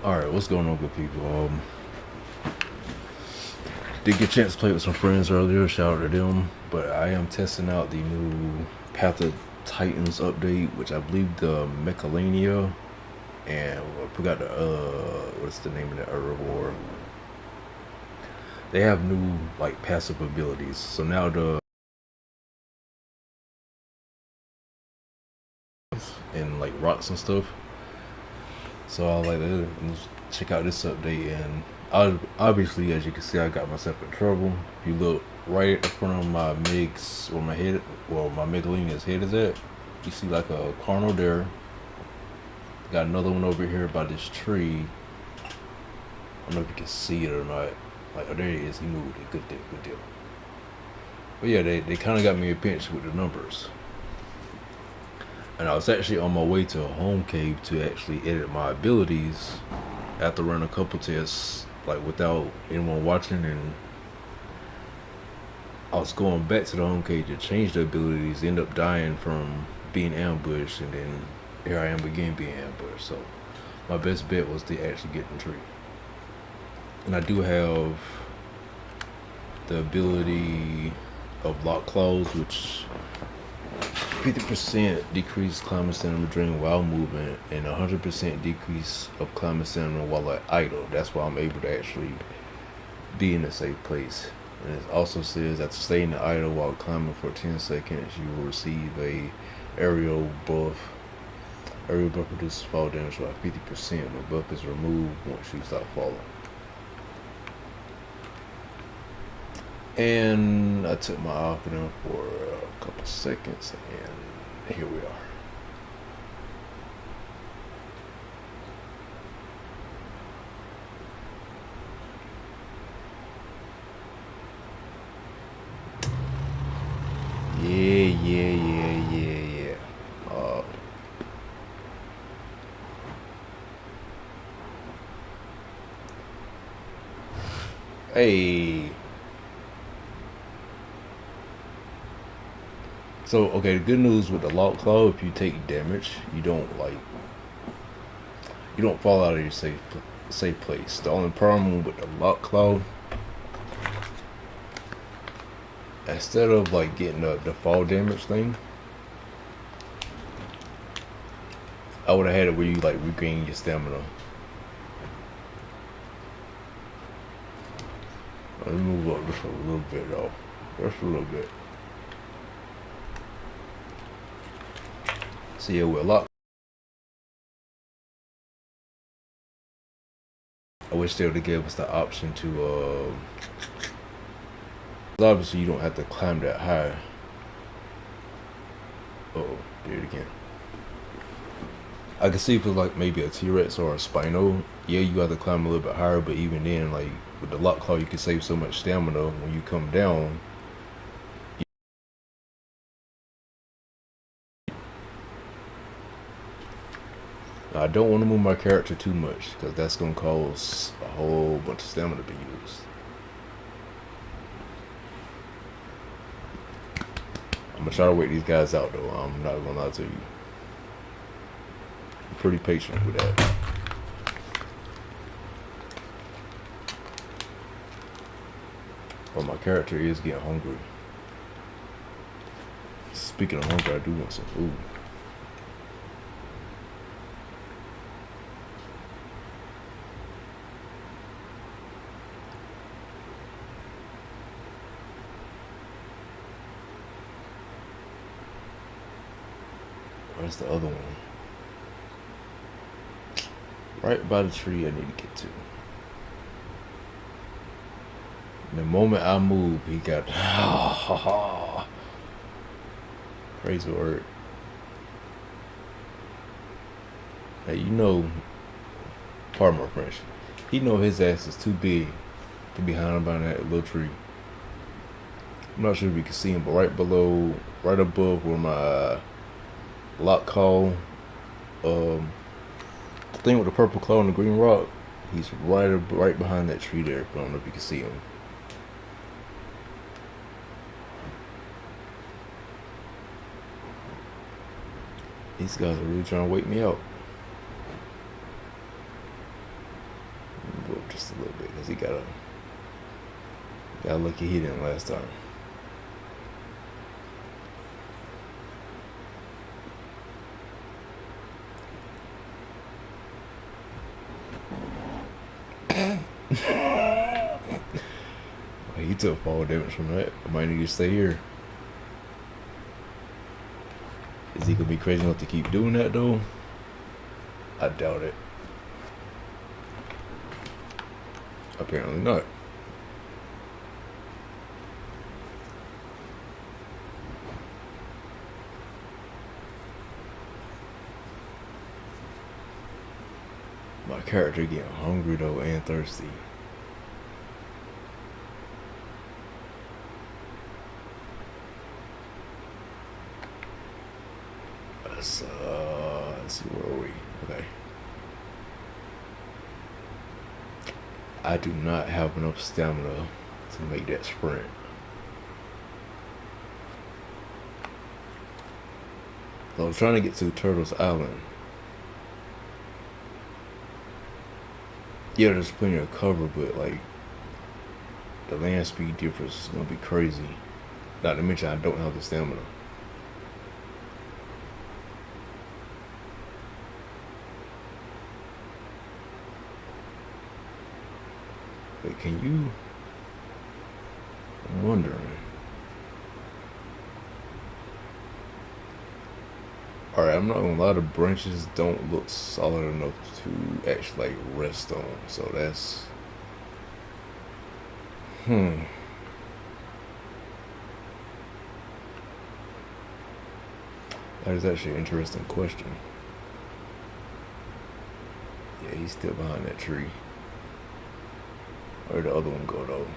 Alright, what's going on, good people? Did get a chance to play with some friends earlier, shout out to them. But I am testing out the new Path of Titans update, which I believe the Mechalania, and I forgot the what's the name of the other war. They have new like passive abilities. So now the and like rocks and stuff. So I was like, let's check out this update, and obviously, as you can see, I got myself in trouble. If you look right in front of my Meg's, where my head, well, my Megalinia's head is at, you see like a Carno there. Got another one over here by this tree. I don't know if you can see it or not. Like, oh, there he is. He moved it. Good deal, good deal. But yeah, they kind of got me a pinch with the numbers. And I was actually on my way to a home cave to actually edit my abilities after running a couple tests, like without anyone watching, and I was going back to the home cave to change the abilities, end up dying from being ambushed, and then here I am again being ambushed. So my best bet was to actually get in the tree. And I do have the ability of lock claws, which 50% decrease climbing stamina during while moving, and 100% decrease of climbing stamina while idle. That's why I'm able to actually be in a safe place. And it also says that staying in idle while climbing for 10 seconds, you will receive a aerial buff. Aerial buff reduces fall damage by 50%. The buff is removed once you stop falling. And I took my eye off of them for a couple seconds, and here we are. Yeah. Hey. So, okay, the good news with the lock claw, if you take damage, you don't fall out of your safe place. The only problem with the lock claw, instead of like getting the fall damage thing, I would have had it where you like regain your stamina. Let me move up just a little bit though. Just a little bit. So yeah, with a lock, I wish they would have gave us the option to obviously you don't have to climb that high. Uh-oh, did it again. I can see if it's like maybe a T-Rex or a Spino. Yeah, you got to climb a little bit higher, but even then, like with the lock claw, you can save so much stamina when you come down. I don't want to move my character too much because that's going to cause a whole bunch of stamina to be used. I'm going to try to wait these guys out though. I'm not going to lie to you. I'm pretty patient with that. But my character is getting hungry. Speaking of hunger, I do want some food. Where's the other one? Right by the tree I need to get to. And the moment I move, he got praise the word. Hey, you know, pardon my French. He know his ass is too big to be hiding behind that little tree. I'm not sure if you can see him, but right below, right above where my lock call, the thing with the purple claw and the green rock, he's right behind that tree there. I don't know if you can see him. These guys are really trying to wake me up. lucky he didn't last time. He took fall damage from that. I might need to stay here. Is he gonna be crazy enough to keep doing that though? I doubt it. Apparently not. My character getting hungry though and thirsty. Let's see, where are we? Okay. I do not have enough stamina to make that sprint. So I was trying to get to Turtles Island. Yeah, there's plenty of cover, but like the land speed difference is gonna be crazy. Not to mention I don't have the stamina. Wait, can you? I'm wondering. Alright, I'm not gonna lie, the branches don't look solid enough to actually like rest on. So that's that is actually an interesting question. Yeah, he's still behind that tree. Where'd the other one go though?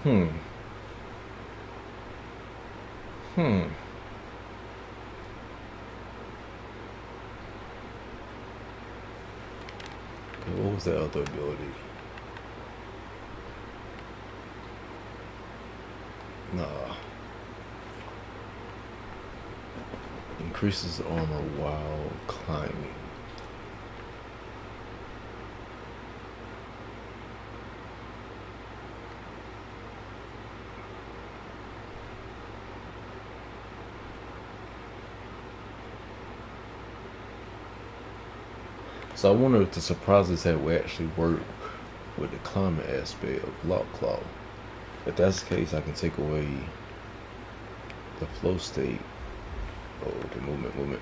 Hmm. Hmm. What was that other ability? Nah. Increases armor while climbing. So I wonder if the surprises that will actually work with the climbing aspect of Lock Claw. If that's the case, I can take away the flow state. Oh, the movement.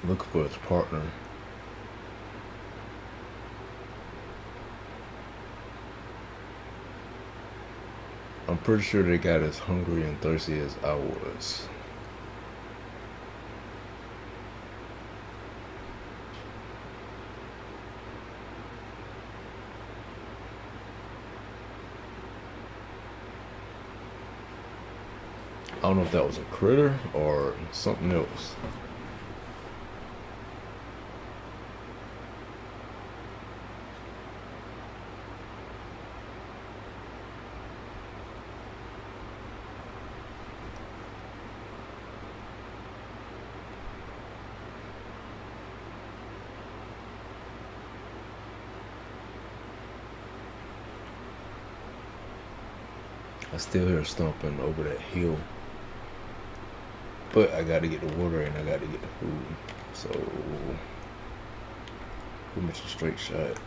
Looking for his partner. I'm pretty sure they got as hungry and thirsty as I was. I don't know if that was a critter or something else. I still hear stomping over that hill. But I gotta get the water and I gotta get the food. So, pretty much a straight shot.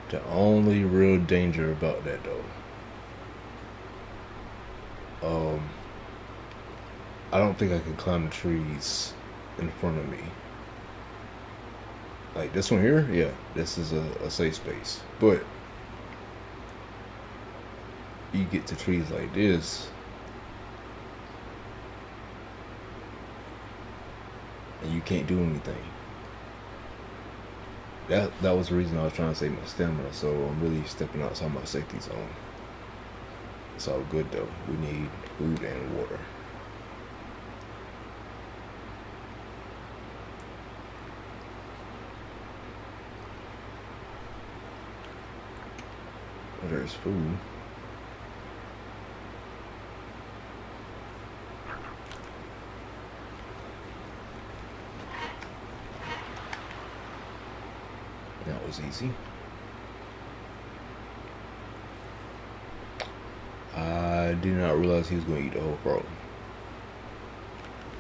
The only real danger about that though Um, I don't think I can climb the trees in front of me. Like this one here, yeah, this is a safe space. But you get to trees like this, and you can't do anything. That was the reason I was trying to save my stamina. So I'm really stepping outside my safety zone. It's all good though. We need food and water. Well, there's food. That was easy. I did not realize he was going to eat the whole frog.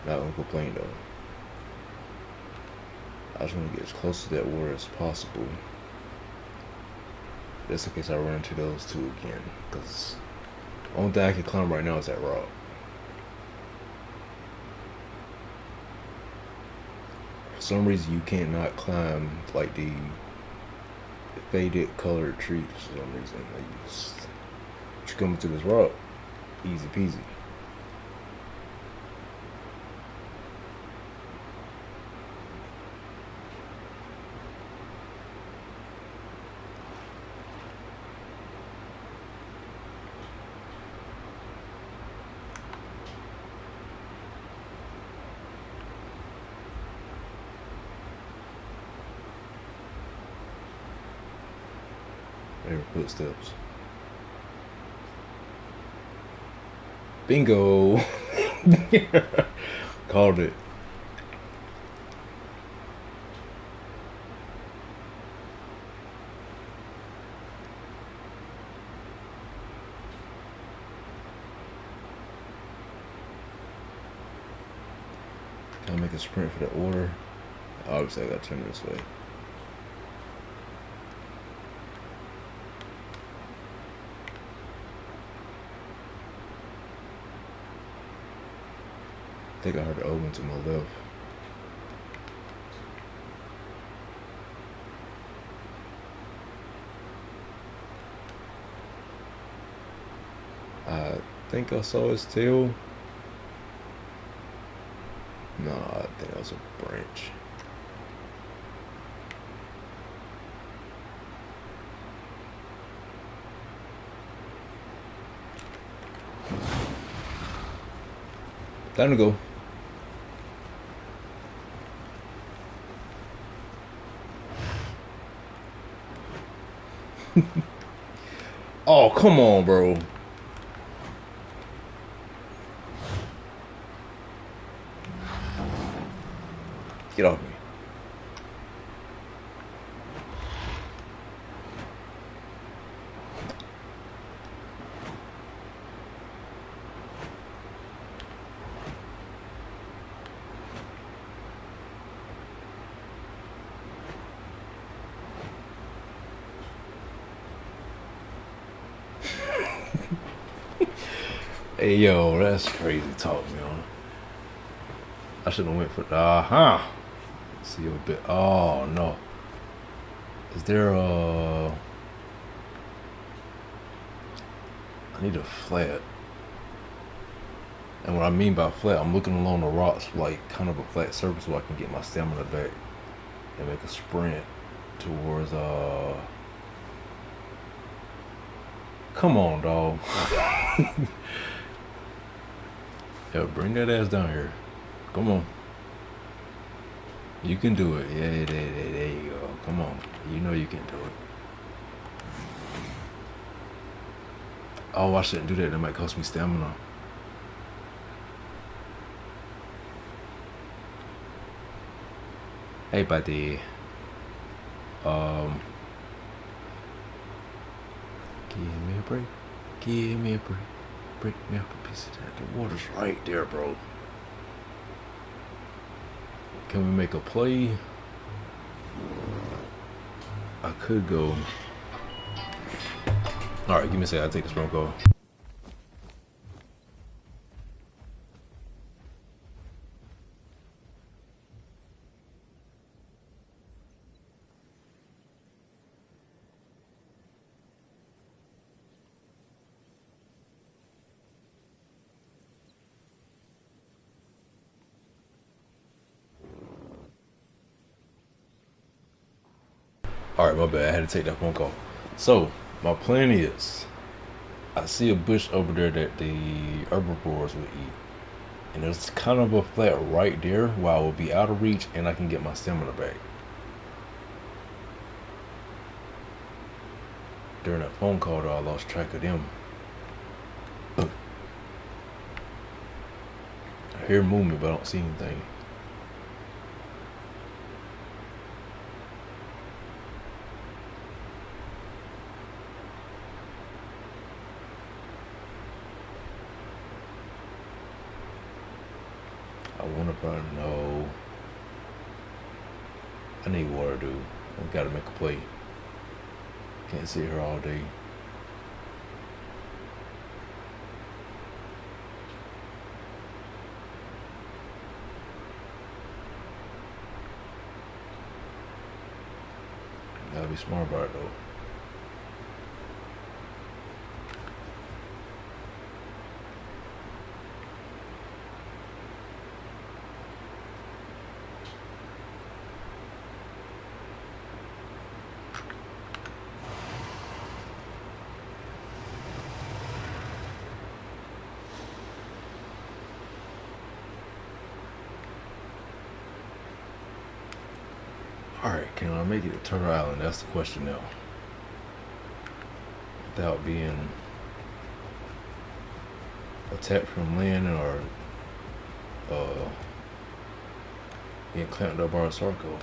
Not gonna complain though. I just want to get as close to that water as possible. Just in case I run into those two again. Because the only thing I can climb right now is that rock. For some reason you cannot climb like the faded colored trees for some reason. Like you come to this rock, easy peasy. There are footsteps. Bingo! Called it. Can I make a sprint for the order? Obviously I gotta turn this way. I think I heard the open to my left. I think I saw his tail. No, I think that was a branch. Time to go. Oh, come on, bro. Get off me. Hey, yo, that's crazy talk, man. I should have went for the see a bit. Oh no, is there a? I need a flat. And what I mean by flat, I'm looking along the rocks like kind of a flat surface so I can get my stamina back and make a sprint towards Come on, dog. Yo, bring that ass down here. Come on. You can do it. Yeah, there you go. Come on. You know you can do it. Oh, I shouldn't do that. That might cost me stamina. Hey, buddy. Give me a break. Give me a break. Break me up a piece of that. The water's right there, bro. Can we make a play? I could go. Alright, give me a second. I'll take this phone call. Alright, my bad. I had to take that phone call. So, my plan is I see a bush over there that the herbivores would eat. And there's kind of a flat right there where I will be out of reach and I can get my stamina back. During that phone call, though, I lost track of them. I hear movement, but I don't see anything. I wonder if I know. I need water, dude. I gotta make a play. Can't sit here all day. Gotta be smart about it, though. Alright, can I make it to Turtle Island? That's the question now. Without being attacked from land or being clamped up by a circle.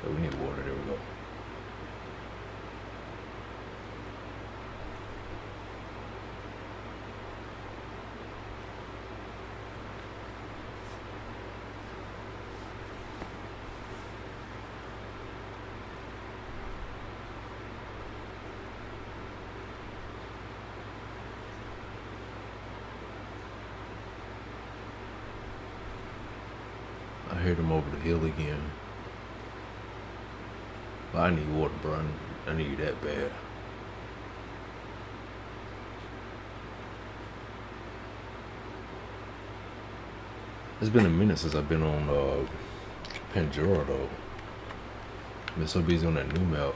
Oh, we need water. There we go. I hear them over the hill again. But I need water, bro. I need that bad. It's been a minute since I've been on B.K.W.R though. I've been so busy on that new map.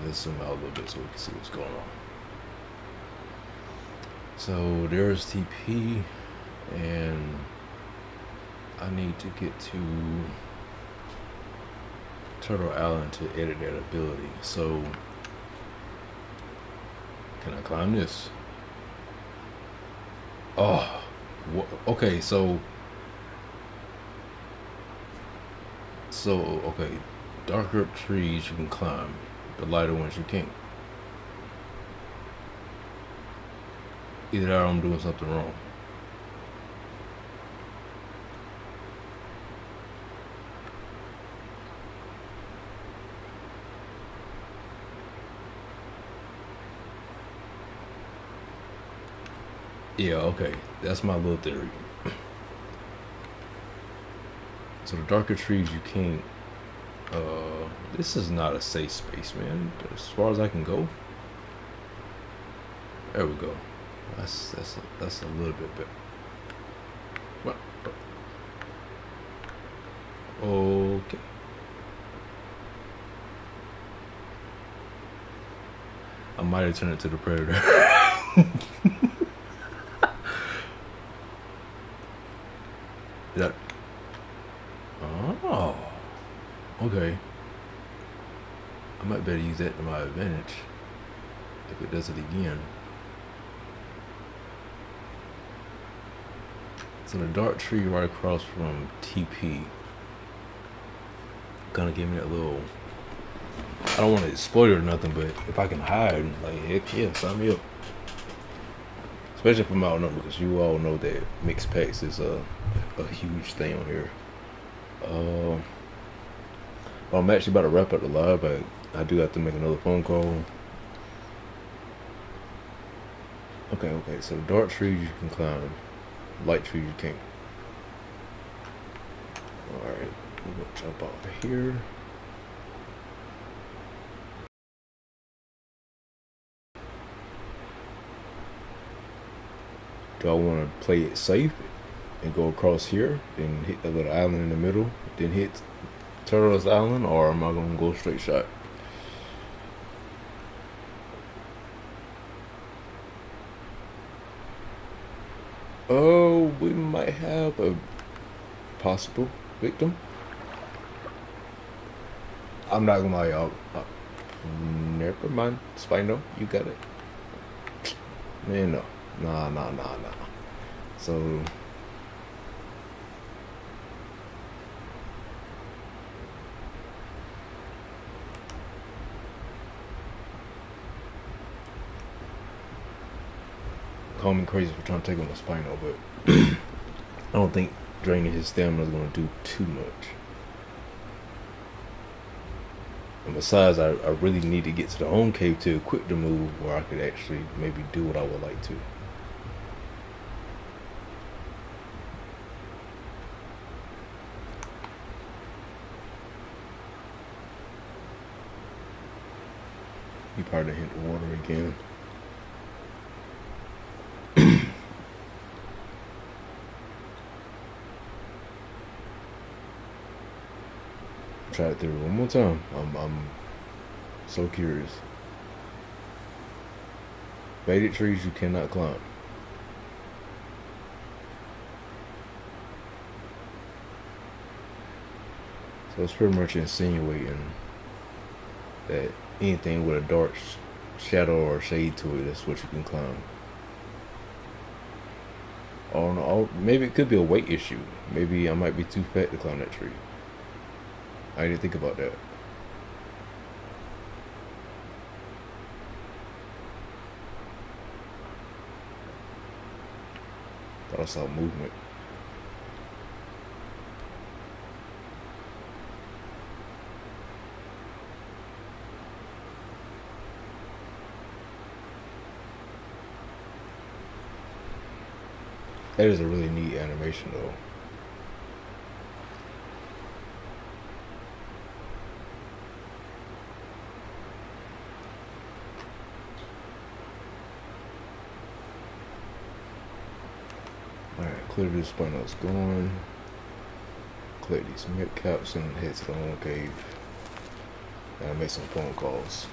Let's zoom out a little bit so we can see what's going on. So there's TP, and I need to get to Turtle Island to edit that ability. So can I climb this? Oh, okay. So okay. Darker trees you can climb, the lighter ones you can't. Either that or I'm doing something wrong. Yeah, okay. That's my little theory. So the darker trees you can't. This is not a safe space, man. As far as I can go. There we go. That's a little bit better. What? Okay. I might have turned it to the predator. That. Oh. Okay. I might better use that to my advantage if it does it again. So the dark tree right across from TP gonna give me that little. I don't want to exploit it or nothing, but if I can hide, like heck yeah, sign me up. Especially if I'm outnumbered, because you all know that mixed packs is a huge thing on here. Well, I'm actually about to wrap up the live, but I do have to make another phone call. Okay, so dark trees you can climb, light trees you can't. Alright, I'm gonna jump off of here. Do I want to play it safe and go across here, then hit the little island in the middle, then hit Turtles Island, or am I gonna go straight shot? Oh, we might have a possible victim. I'm not gonna lie, y'all. Never mind, Spino, you got it. Man, no, nah. So, call me crazy for trying to take on the Spino, but I don't think draining his stamina is gonna do too much. And besides, I really need to get to the home cave to equip the move where I could actually maybe do what I would like to. He probably hit the water again. Try it through one more time. I'm so curious. Faded trees you cannot climb. So it's pretty much insinuating that anything with a dark shadow or shade to it, that's what you can climb. Oh no, maybe it could be a weight issue. Maybe I might be too fat to climb that tree. I didn't think about that. Thought I saw movement. That is a really neat animation though. Alright, clear this point I was going. Clear these mid caps and head to the home cave. And I'll make some phone calls.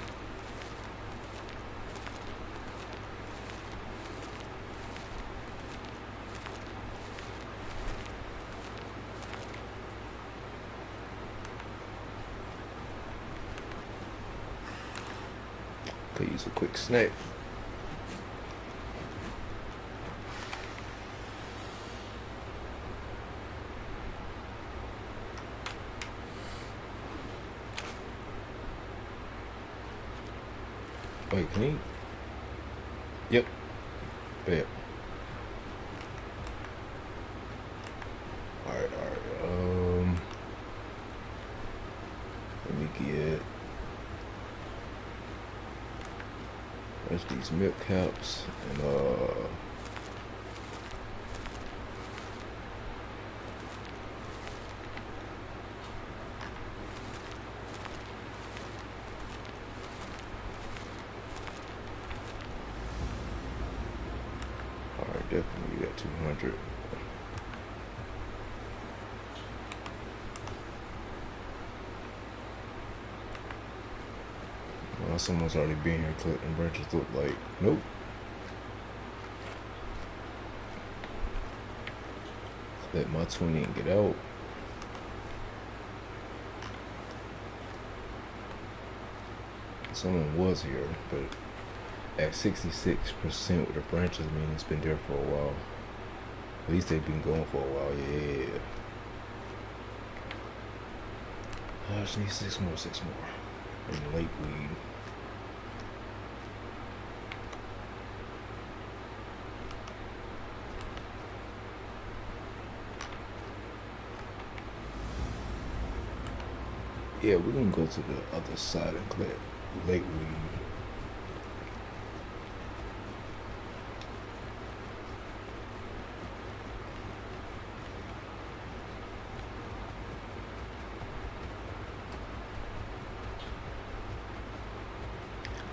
Could use a quick snack. Wait, can he? Yep. Bet. Alright. Let me get. There's these milk caps and alright, definitely got 200. Well, someone's already been here collecting branches, look like. Nope. Let my 20 and get out. Someone was here, but at 66% with the branches, I mean, it's been there for a while. At least they've been going for a while, yeah. I just need 6 more. And late weed. Yeah, we're gonna go to the other side and collect late weed.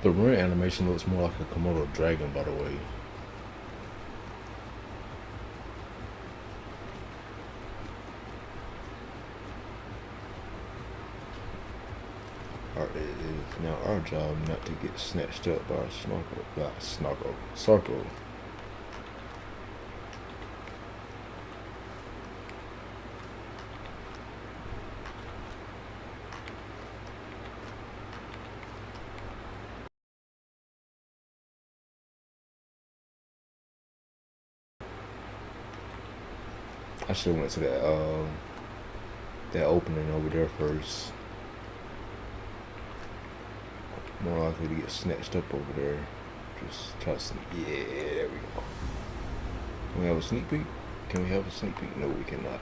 The run animation looks more like a Komodo dragon, by the way. It is now our job not to get snatched up by Sarko. I should have went to that opening over there first. More likely to get snatched up over there. Just try to sneak. Yeah, there we go. Can we have a sneak peek? Can we have a sneak peek? No, we cannot.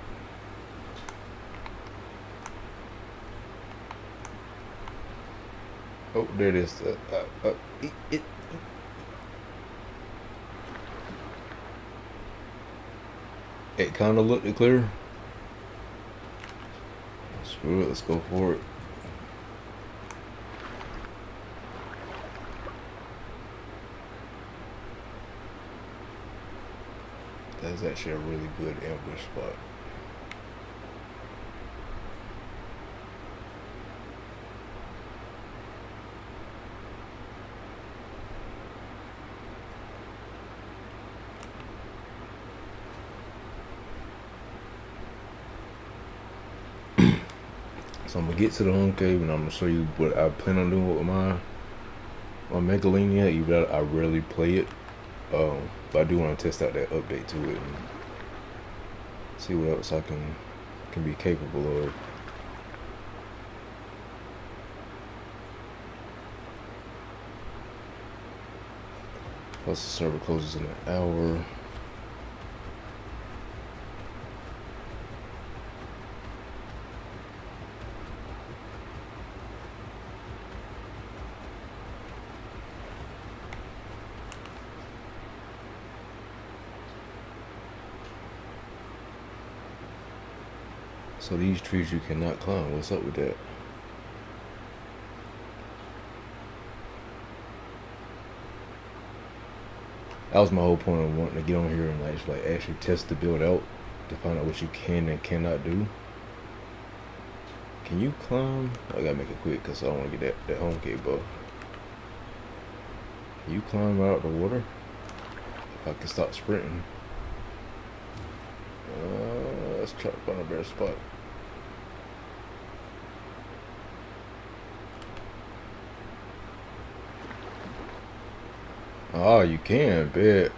Oh, there it is. It kind of looked clear. Screw it, let's go for it. That's actually a really good ambush spot. So I'm gonna get to the home cave and I'm gonna show you what I plan on doing with my Megalania. Even though I rarely play it, but I do want to test out that update to it and see what else I can be capable of. Plus the server closes in an hour. So these trees you cannot climb. What's up with that? That was my whole point of wanting to get on here and actually test the build out to find out what you can and cannot do. Can you climb? I gotta make it quick because I don't want to get that home cave buff. Can you climb out the water? If I can stop sprinting. Let's try to find a better spot. Oh, you can, bet.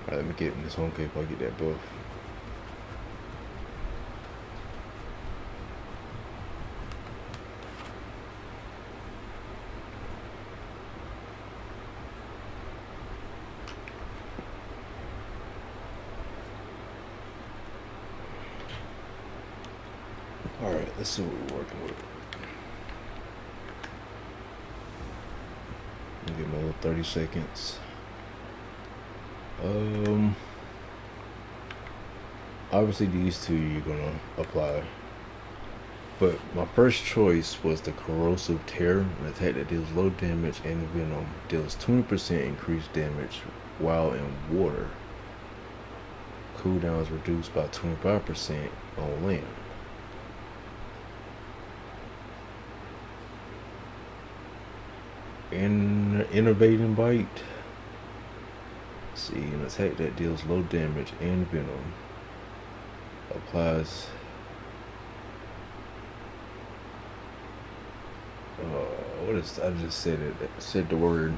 Alright, let me get in this home cave before I get that buff. Alright, let's see what we're working with. Give me another 30 seconds. Obviously these two you're gonna apply. But my first choice was the corrosive tear, an attack that deals low damage and venom, deals 20% increased damage while in water. Cooldown is reduced by 25% on land. Innovating bite. See, an attack that deals low damage and venom applies. What is? I just said it. Said the word.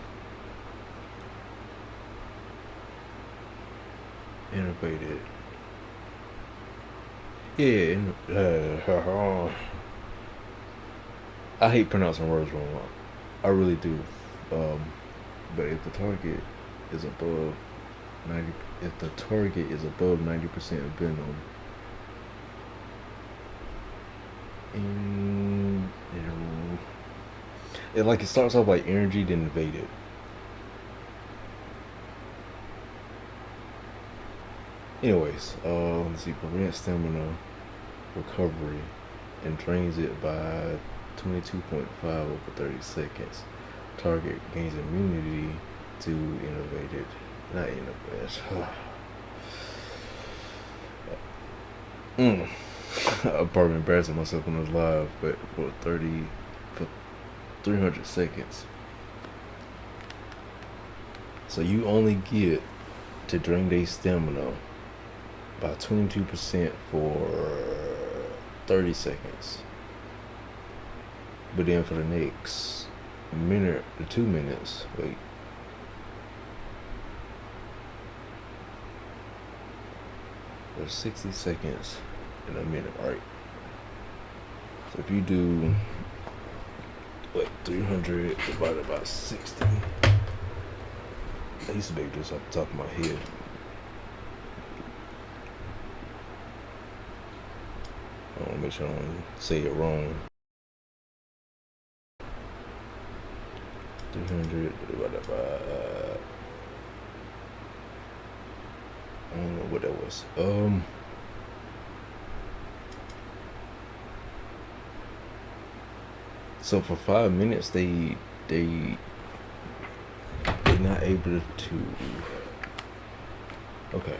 Innovated. Yeah. I hate pronouncing words wrong. I really do. But if the target is above 90, if the target is above 90% venom, and it starts off like energy, then evaded. Anyways, let's see, prevent stamina recovery and drains it by 22.5 over 30 seconds. Target gains immunity to innovated. Not in the best. I'm probably embarrassing myself when I was live, but for 300 seconds. So you only get to drain their stamina by 22% for 30 seconds. But then for the next minute to 2 minutes, wait. There's 60 seconds in a minute, right? So if you do, what, 300 divided by 60. I used to make this off the top of my head. I want to make sure I don't say it wrong. 300 divided by, I don't know what that was. So for 5 minutes, they're not able to. Okay.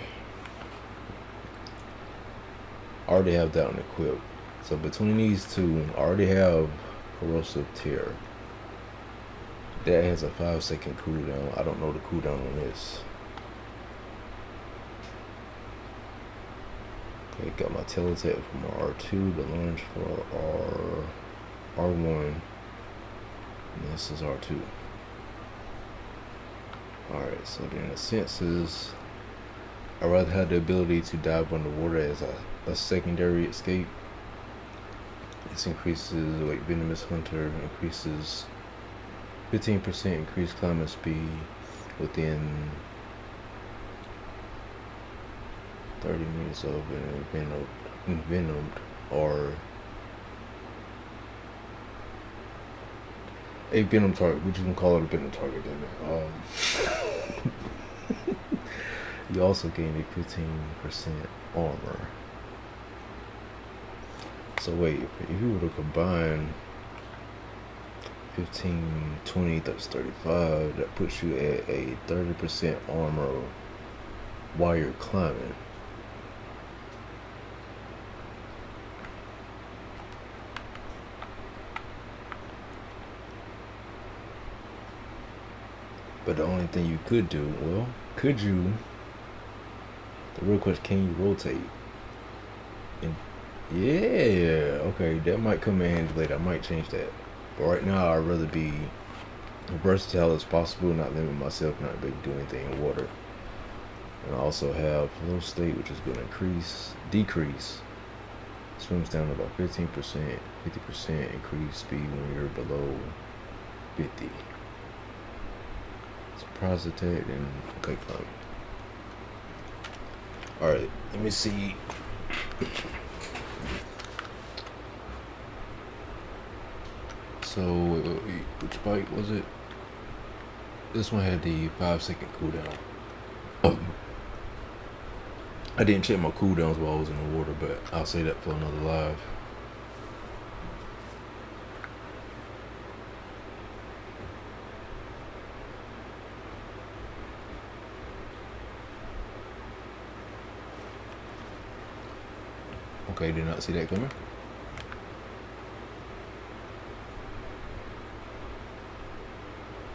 I already have that one equipped. So between these two, I already have corrosive tear. That has a 5-second cooldown. I don't know the cooldown on this. Okay, got my teleattack from R2, the launch for R1, and this is R2. Alright, so then the senses, I'd rather have the ability to dive underwater as a secondary escape. This increases, like Venomous Hunter, increases 15% increased climbing speed within 30 minutes of an envenomed or a venom target. We can call it a venom target, damn it. You also gain a 15% armor. So wait, if you were to combine 15, 20, that's 35, that puts you at a 30% armor while you're climbing. But the only thing you could do, well, could you, the real question, can you rotate? And yeah, okay, that might come in handy later. I might change that. But right now, I'd rather be versatile as possible, not limit myself, not be able to do anything in water. And I also have flow state, which is going to decrease swim down to about 15%, 50% increased speed when you're below 50. Surprise attack and okay climb. Alright, let me see. So, which bike was it? This one had the 5-second cooldown. I didn't check my cooldowns while I was in the water, but I'll say that for another live. Okay, did not see that coming.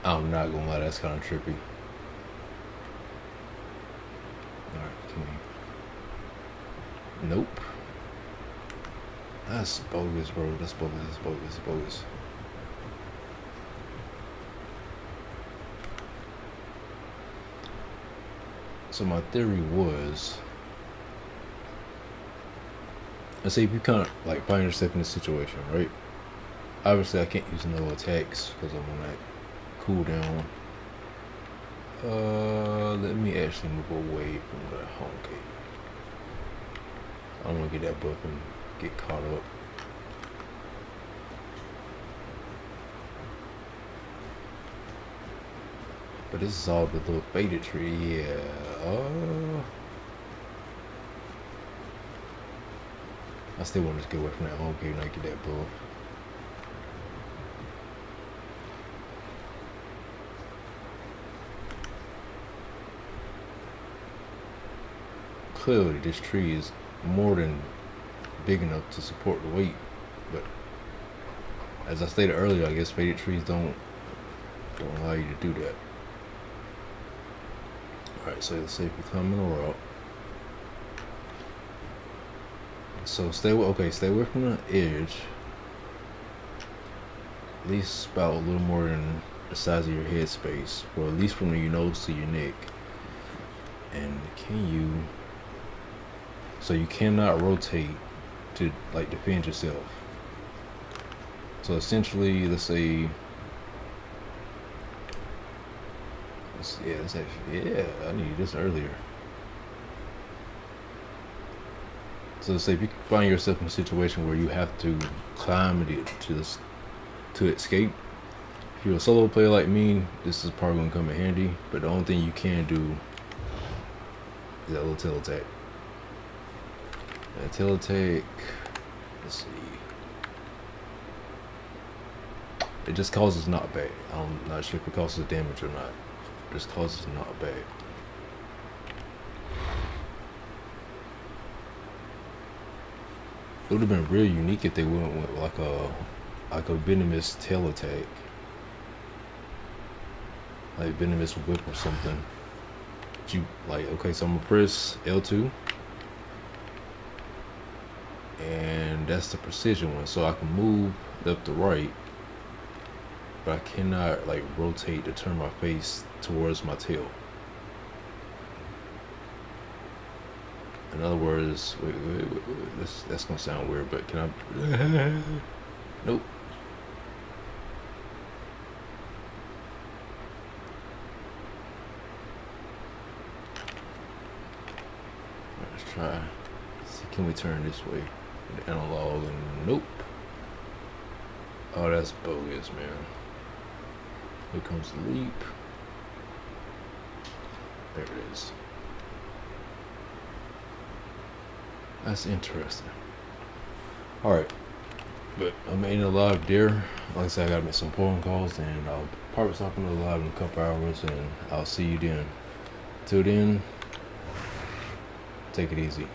I'm not gonna lie, that's kind of trippy. Alright, come here. Nope. That's bogus, bro. That's bogus, that's bogus, that's bogus. So my theory was, let's say if you kind of like find yourself in a situation, right? Obviously I can't use no attacks because I'm on that cooldown. Let me actually move away from the home gate. I don't want to get that buff and get caught up. But this is all the little faded tree, yeah. I still want to get away from that home gate and I get that buff. clearly this tree is more than big enough to support the weight. But as I stated earlier, I guess faded trees don't allow you to do that. Alright, so let's say if you're climbing a rock. So stay away from the edge. At least about a little more than the size of your head space, or at least from your nose to your neck. And so you cannot rotate to like defend yourself. So essentially, let's say, I needed this earlier. So let's say if you find yourself in a situation where you have to climb to escape. If you're a solo player like me, this is probably gonna come in handy. But the only thing you can do is that little tail attack. That tail attack, let's see. It just causes knockback. I'm not sure if it causes damage or not. It just causes knockback. It would have been real unique if they went with like a venomous tail attack, like venomous whip or something. But you like, okay, so I'm gonna press L2, and that's the precision one, so I can move left to right, but I cannot like rotate to turn my face towards my tail. In other words, wait, that's gonna sound weird, but can I? Nope. Let's try. See, can we turn this way? The analog, and nope. Oh, that's bogus, man. Here comes the leap. There it is. That's interesting. Alright. But I'm in a live there. Like I said, I gotta make some phone calls, and I'll probably stop another live in a couple hours, and I'll see you then. Till then, take it easy.